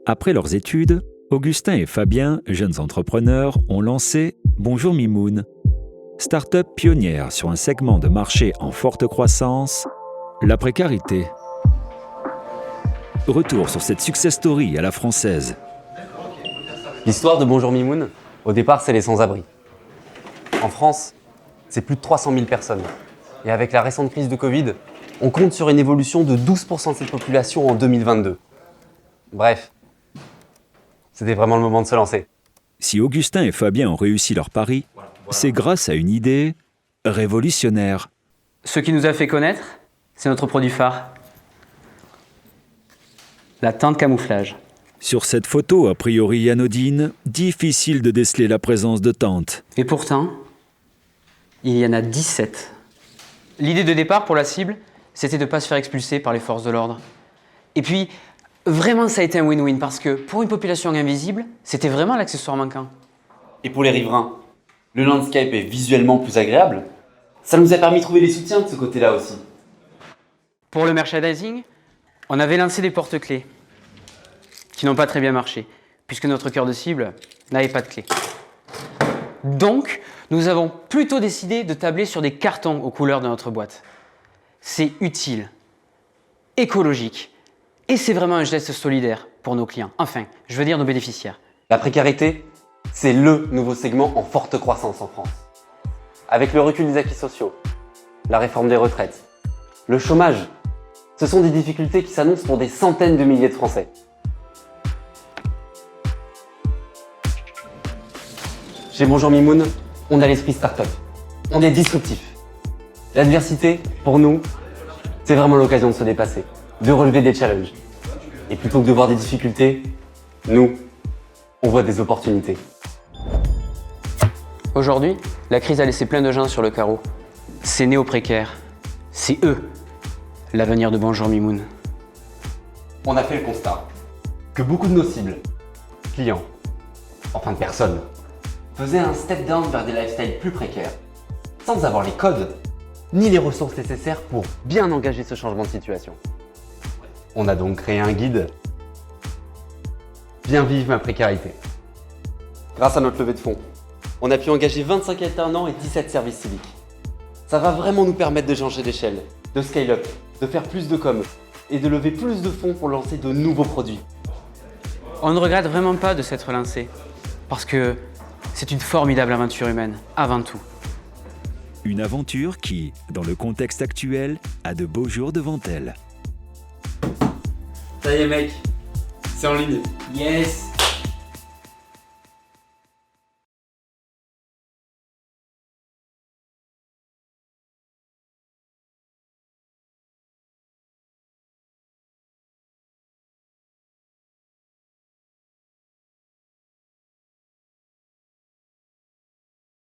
Après leurs études, Augustin et Fabien, jeunes entrepreneurs, ont lancé Bonjour Mimoun, start-up pionnière sur un segment de marché en forte croissance, la précarité. Retour sur cette success story à la française. L'histoire de Bonjour Mimoun, au départ, c'est les sans-abri. En France, c'est plus de 300 000 personnes. Et avec la récente crise de Covid, on compte sur une évolution de 12% de cette population en 2022. Bref, c'était vraiment le moment de se lancer. Si Augustin et Fabien ont réussi leur pari, c'est grâce à une idée révolutionnaire. Ce qui nous a fait connaître, c'est notre produit phare. La teinte camouflage. Sur cette photo a priori anodine, difficile de déceler la présence de tentes. Et pourtant, il y en a 17. L'idée de départ pour la cible, c'était de ne pas se faire expulser par les forces de l'ordre. Et puis, vraiment, ça a été un win-win parce que pour une population invisible, c'était vraiment l'accessoire manquant. Et pour les riverains, le landscape est visuellement plus agréable. Ça nous a permis de trouver les soutiens de ce côté-là aussi. Pour le merchandising, on avait lancé des porte-clés qui n'ont pas très bien marché, puisque notre cœur de cible n'avait pas de clé. Donc, nous avons plutôt décidé de tabler sur des cartons aux couleurs de notre boîte. C'est utile, écologique, et c'est vraiment un geste solidaire pour nos clients, enfin, je veux dire nos bénéficiaires. La précarité, c'est le nouveau segment en forte croissance en France. Avec le recul des acquis sociaux, la réforme des retraites, le chômage, ce sont des difficultés qui s'annoncent pour des centaines de milliers de Français. Chez Bonjour Mimoun, on a l'esprit start-up. On est disruptif. L'adversité, pour nous, c'est vraiment l'occasion de se dépasser, de relever des challenges. Et plutôt que de voir des difficultés, nous, on voit des opportunités. Aujourd'hui, la crise a laissé plein de gens sur le carreau. Ces néo-précaires, c'est eux, l'avenir de Bonjour Mimoun. On a fait le constat que beaucoup de nos cibles, clients, enfin personnes, faisaient un step down vers des lifestyles plus précaires, sans avoir les codes ni les ressources nécessaires pour bien engager ce changement de situation. On a donc créé un guide « Bien vivre ma précarité ». Grâce à notre levée de fonds, on a pu engager 25 alternants et 17 services civiques. Ça va vraiment nous permettre de changer d'échelle, de scale up, de faire plus de com et de lever plus de fonds pour lancer de nouveaux produits. On ne regrette vraiment pas de s'être lancé, parce que c'est une formidable aventure humaine, avant tout. Une aventure qui, dans le contexte actuel, a de beaux jours devant elle. Ça y est mec, c'est en ligne. Yes!